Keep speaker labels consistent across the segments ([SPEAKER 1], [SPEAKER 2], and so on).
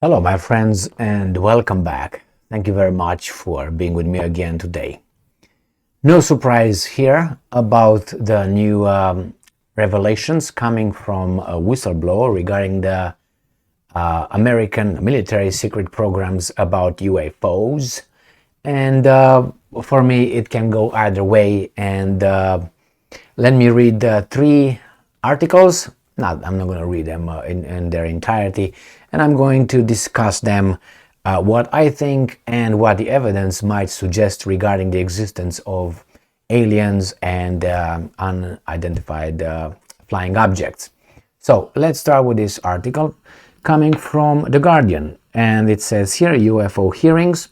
[SPEAKER 1] Hello, my friends, and welcome back. Thank you very much for being with me again today. No surprise here about the new revelations coming from a whistleblower regarding the American military secret programs about UFOs. And for me, it can go either way. And let me read three articles. I'm not going to read them in their entirety, and I'm going to discuss them, what I think and what the evidence might suggest regarding the existence of aliens and unidentified flying objects. So let's start with this article coming from The Guardian, and it says here, UFO hearings.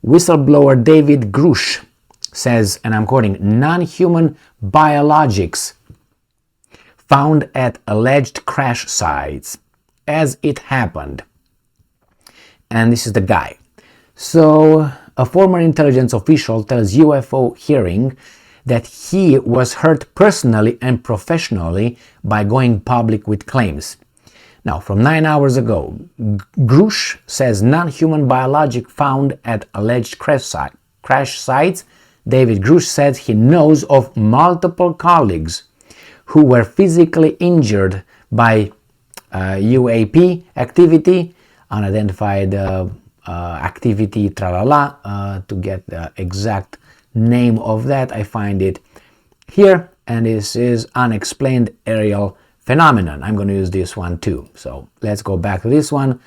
[SPEAKER 1] Whistleblower David Grush says, and I'm quoting, non-human biologics found at alleged crash sites as it happened. And this is the guy. So, a former intelligence official tells UFO hearing that he was hurt personally and professionally by going public with claims. Now, from 9 hours ago, Grush says non-human biologic found at alleged crash sites. David Grush said he knows of multiple colleagues who were physically injured by UAP activity, unidentified activity, tralala. To get the exact name of that, I find it here, and this is unexplained aerial phenomenon. I'm going to use this one too. So let's go back to this one.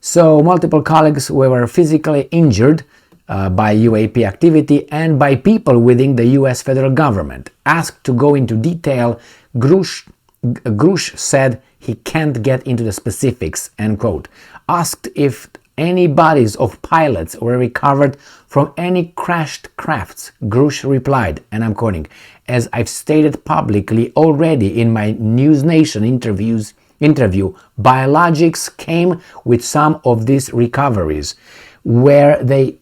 [SPEAKER 1] So multiple colleagues were physically injured by UAP activity and by people within the US federal government. Asked to go into detail, Grush said he can't get into the specifics, end quote. Asked if any bodies of pilots were recovered from any crashed crafts, Grush replied, and I'm quoting, "As I've stated publicly already in my News Nation interview, biologics came with some of these recoveries. Were they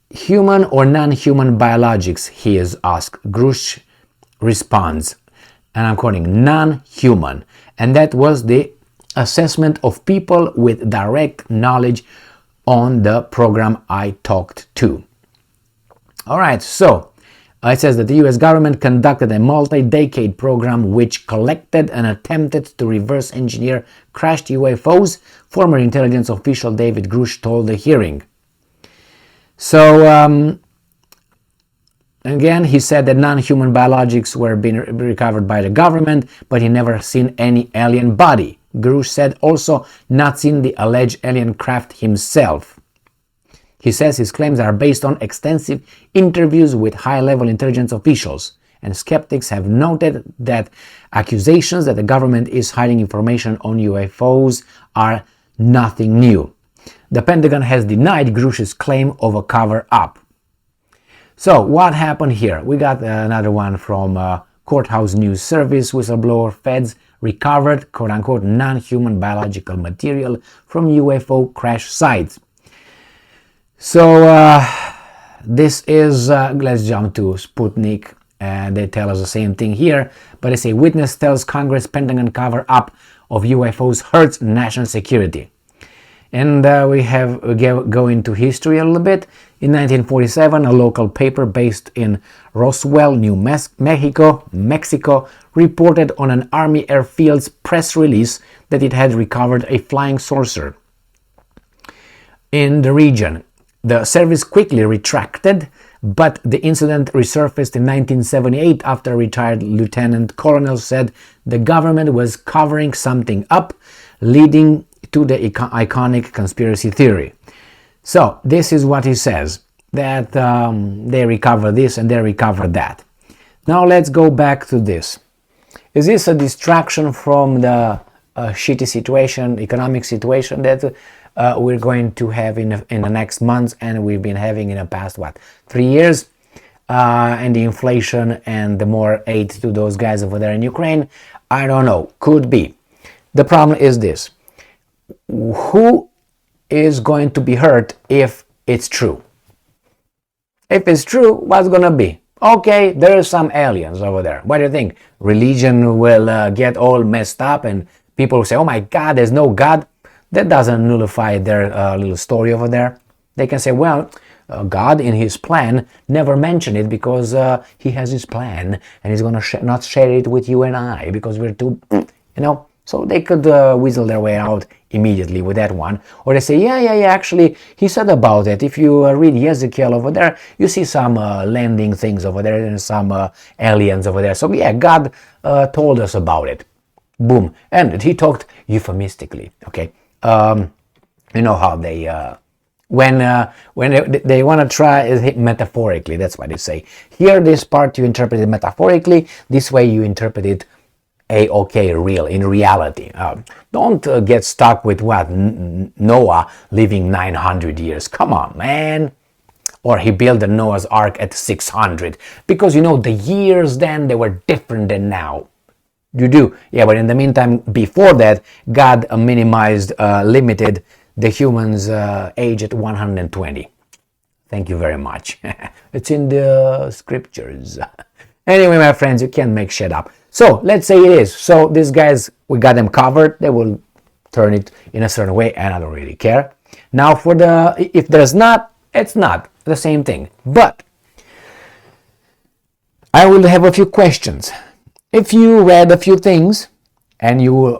[SPEAKER 1] human or non-human biologics?" he is asked. Grush responds, and I'm quoting, "non-human." And that was the assessment of people with direct knowledge on the program I talked to. All right, so it says that the US government conducted a multi-decade program which collected and attempted to reverse engineer crashed UFOs, former intelligence official David Grush told the hearing. So, again, he said that non-human biologics were being recovered by the government, but he never seen any alien body. Grush said also not seen the alleged alien craft himself. He says his claims are based on extensive interviews with high-level intelligence officials, and skeptics have noted that accusations that the government is hiding information on UFOs are nothing new. The Pentagon has denied Grush's claim of a cover-up. So, what happened here? We got another one from Courthouse News Service. Whistleblower feds recovered, quote-unquote, non-human biological material from UFO crash sites. So, this is, let's jump to Sputnik. They tell us the same thing here, but they say, witness tells Congress Pentagon cover-up of UFOs hurts national security. And we go into history a little bit. In 1947, a local paper based in Roswell, New Mexico, reported on an Army airfield's press release that it had recovered a flying saucer in the region. The service quickly retracted, but the incident resurfaced in 1978 after a retired lieutenant colonel said the government was covering something up, leading to the iconic conspiracy theory. So this is what he says, that they recover this and they recover that. Now let's go back to this. Is this a distraction from the shitty situation, economic situation that we're going to have in the next months, and we've been having in the past, 3 years? And the inflation and the more aid to those guys over there in Ukraine? I don't know. Could be. The problem is this. Who is going to be hurt if it's true? If it's true, what's gonna be? Okay, there are some aliens over there. What do you think? Religion will get all messed up and people will say, oh my God, there's no God. that doesn't nullify their little story over there. They can say, well, God in his plan never mentioned it because he has his plan and he's going to not share it with you and I because we're too, so they could weasel their way out immediately with that one. Or they say, yeah, actually, he said about it. If you read Ezekiel over there, you see some landing things over there and some aliens over there. So yeah, God told us about it. Boom. And he talked euphemistically, okay? You know how they... when they want to try it metaphorically, that's what they say. Here, this part you interpret it metaphorically. This way you interpret it real, in reality. Don't get stuck with what Noah living 900 years. Come on, man. Or he built the Noah's Ark at 600. Because the years then, they were different than now. You do. Yeah, but in the meantime, before that, God minimized, limited the human's age at 120. Thank you very much. It's in the scriptures. Anyway, my friends, you can't make shit up. So let's say it is. So these guys, we got them covered. They will turn it in a certain way, and I don't really care. Now, if there's not, it's not the same thing. But I will have a few questions. If you read a few things and you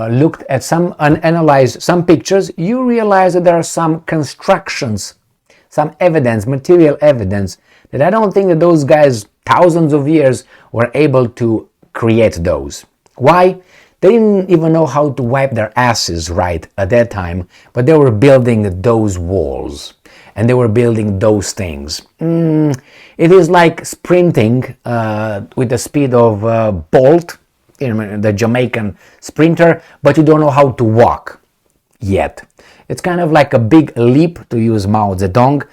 [SPEAKER 1] looked at some and analyzed some pictures, you realize that there are some constructions, some evidence, material evidence, that I don't think that those guys, thousands of years, were able to create those. Why? They didn't even know how to wipe their asses right at that time, but they were building those walls and they were building those things. It is like sprinting with the speed of Bolt, the Jamaican sprinter, but you don't know how to walk yet. It's kind of like a big leap, to use Mao Zedong,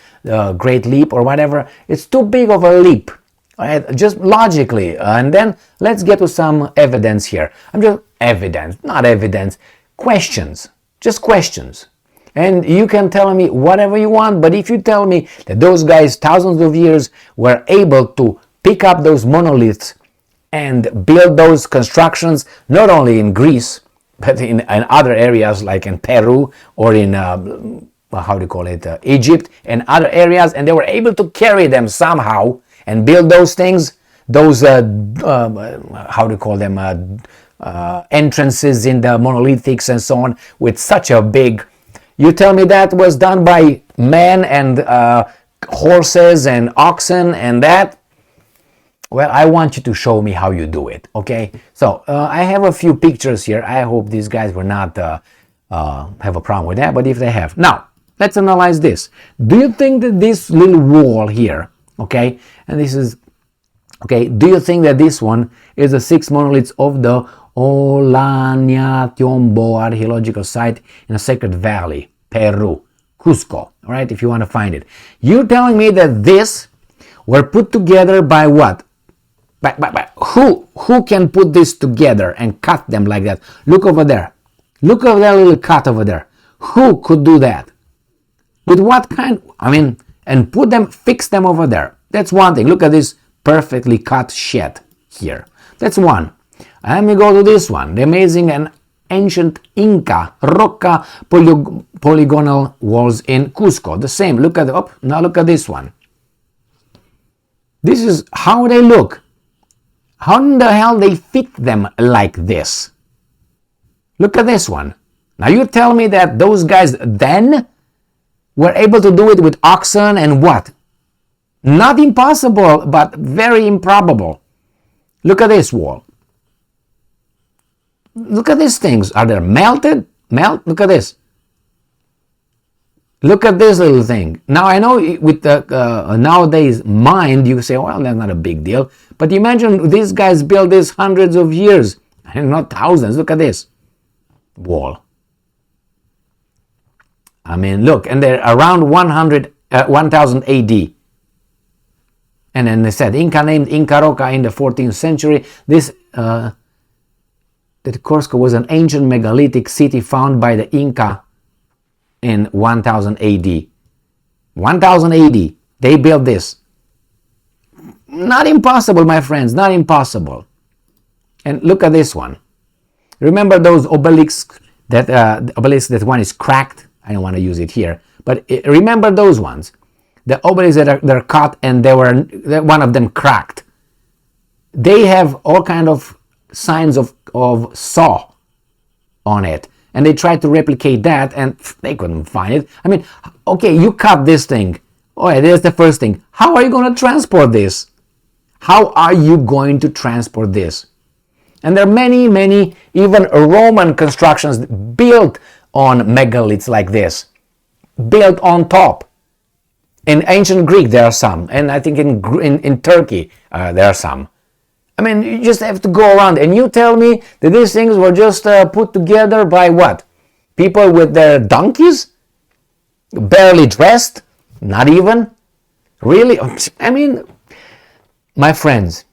[SPEAKER 1] great leap or whatever. It's too big of a leap. Right? Just logically, and then let's get to some evidence here. Not evidence, questions, just questions. And you can tell me whatever you want, but if you tell me that those guys thousands of years were able to pick up those monoliths and build those constructions, not only in Greece, but in other areas like in Peru or in, Egypt and other areas, and they were able to carry them somehow and build those things, those, entrances in the monolithics and so on, with such a big... You tell me that was done by men and horses and oxen and that? Well, I want you to show me how you do it, okay? So, I have a few pictures here. I hope these guys will not have a problem with that, but if they have. Now, let's analyze this. Do you think that this little wall here, okay, and this is, okay, do you think that this one is the 6 monoliths of the Ollantaytambo archaeological site in a sacred valley, Peru, Cusco, all right, if you want to find it? You're telling me that this were put together by what? By who can put this together and cut them like that? Look over there. Look over that little cut over there. Who could do that? With what kind? And put them, fix them over there. That's one thing. Look at this perfectly cut shed here. That's one. And we go to this one. The amazing and ancient Inca Roca polygonal walls in Cusco. The same. Look at now look at this one. This is how they look. How in the hell they fit them like this? Look at this one. Now you tell me that those guys then were able to do it with oxen and what? Not impossible, but very improbable. Look at this wall. Look at these things. Are they melted? Look at this. Look at this little thing. Now I know with the nowadays mind, you say, well, that's not a big deal. But imagine these guys built this hundreds of years, and not thousands. Look at this wall. Look, and they're around 1000 AD. And then they said, Inca named Inca Roca in the 14th century. This, that Cusco was an ancient megalithic city found by the Inca in 1000 AD. 1000 AD, they built this. Not impossible, my friends, not impossible. And look at this one. Remember those obelisks that obelisk, that one is cracked. I don't want to use it here, but remember those ones, the obelisks that are cut and one of them cracked. They have all kind of signs of saw on it, and they tried to replicate that and they couldn't find it. I mean, okay, you cut this thing. Oh yeah, there's the first thing. How are you going to transport this? How are you going to transport this? And there are many, many, even Roman constructions built on megaliths like this, built on top. In ancient Greek there are some, and I think in Turkey there are some. I mean, you just have to go around, and you tell me that these things were just put together by what? People with their donkeys? Barely dressed? Not even? Really? I mean, my friends,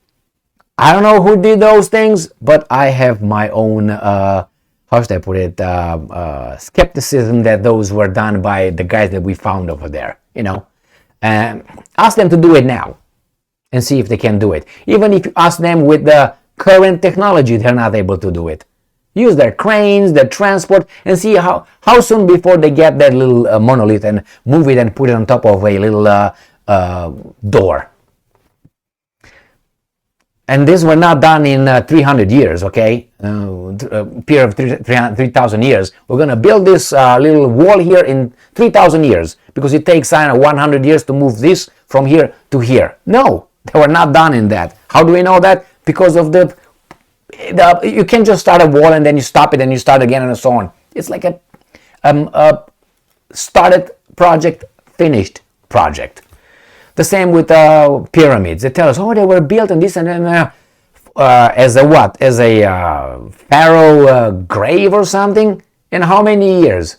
[SPEAKER 1] I don't know who did those things, but I have my own, how should I put it, skepticism that those were done by the guys that we found over there, you know. Ask them to do it now and see if they can do it. Even if you ask them with the current technology, they're not able to do it. Use their cranes, their transport, and see how soon before they get that little monolith and move it and put it on top of a little door. And these were not done in 300 years, okay? Period of 3,000 years. We're going to build this little wall here in 3,000 years because it takes 100 years to move this from here to here. No, they were not done in that. How do we know that? Because of you can't just start a wall and then you stop it and you start again and so on. It's like a started project, finished project. The same with pyramids. They tell us, oh, they were built and this and then as a what? As a pharaoh grave or something? In how many years?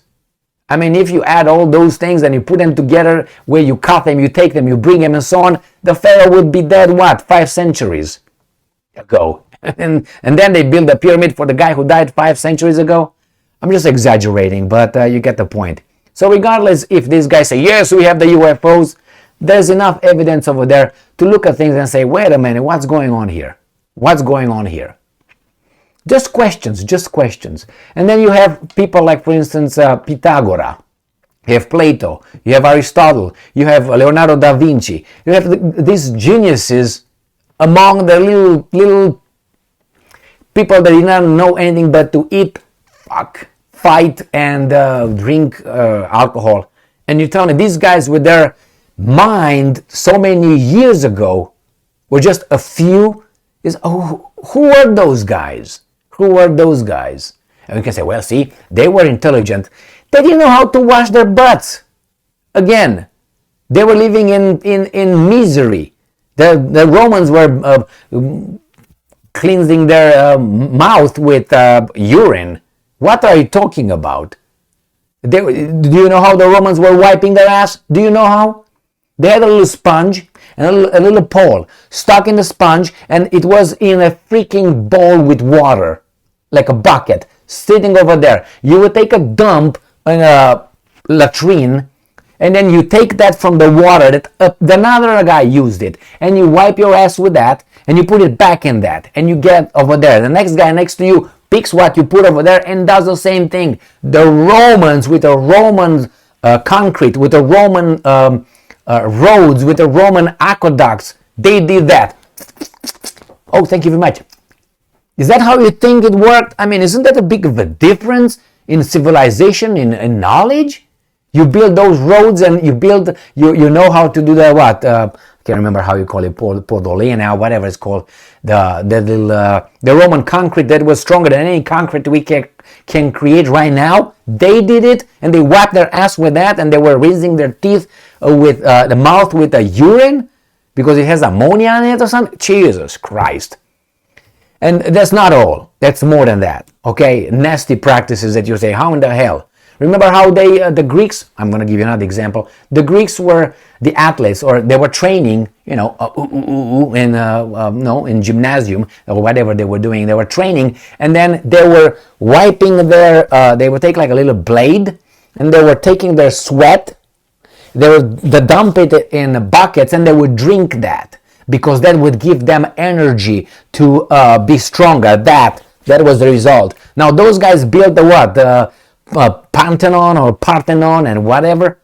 [SPEAKER 1] I mean, if you add all those things and you put them together, where you cut them, you take them, you bring them and so on, the pharaoh would be dead, what, 5 centuries ago. And then they build a pyramid for the guy who died 5 centuries ago. I'm just exaggerating, but you get the point. So regardless if these guys say, yes, we have the UFOs, there's enough evidence over there to look at things and say, wait a minute, what's going on here? What's going on here? Just questions. And then you have people like, for instance, Pythagoras. You have Plato. You have Aristotle. You have Leonardo da Vinci. You have these geniuses among the little people that did not know anything but to eat, fight, and drink alcohol. And you tell me these guys with their mind so many years ago were just a few. Who were those guys? And we can say, well, see, they were intelligent. They didn't know how to wash their butts. Again, they were living in misery. The Romans were cleansing their mouth with urine. What are you talking about? Do you know how the Romans were wiping their ass? Do you know how? They had a little sponge and a little pole stuck in the sponge, and it was in a freaking bowl with water, like a bucket, sitting over there. You would take a dump in a latrine, and then you take that from the water that another guy used it, and you wipe your ass with that, and you put it back in that, and you get over there. The next guy next to you picks what you put over there and does the same thing. The Romans with a Roman concrete, with a Roman roads, with the Roman aqueducts, they did that. Oh, thank you very much. Is that how you think it worked? I mean, isn't that a big of a difference in civilization, in knowledge? You build those roads and you know how to do the what? I can't remember how you call it, Podolina, whatever it's called. The Roman concrete that was stronger than any concrete we can create right now. They did it, and they wiped their ass with that, and they were rinsing their teeth with the mouth with the urine because it has ammonia in it or something. Jesus Christ. And that's not all. That's more than that. Okay, nasty practices that you say, how in the hell? Remember how the Greeks, I'm going to give you another example. The Greeks were the athletes, or they were training, in gymnasium or whatever they were doing. They were training, and then they were wiping they would take like a little blade, and they were taking their sweat. They would dump it in buckets, and they would drink that because that would give them energy to be stronger. That That was the result. Now those guys built the what? The Pantheon or Parthenon and whatever.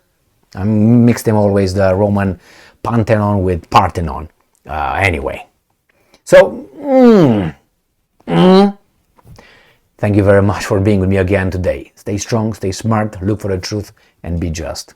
[SPEAKER 1] I mix them always, the Roman Pantheon with Parthenon. Anyway. So, thank you very much for being with me again today. Stay strong, stay smart, look for the truth, and be just.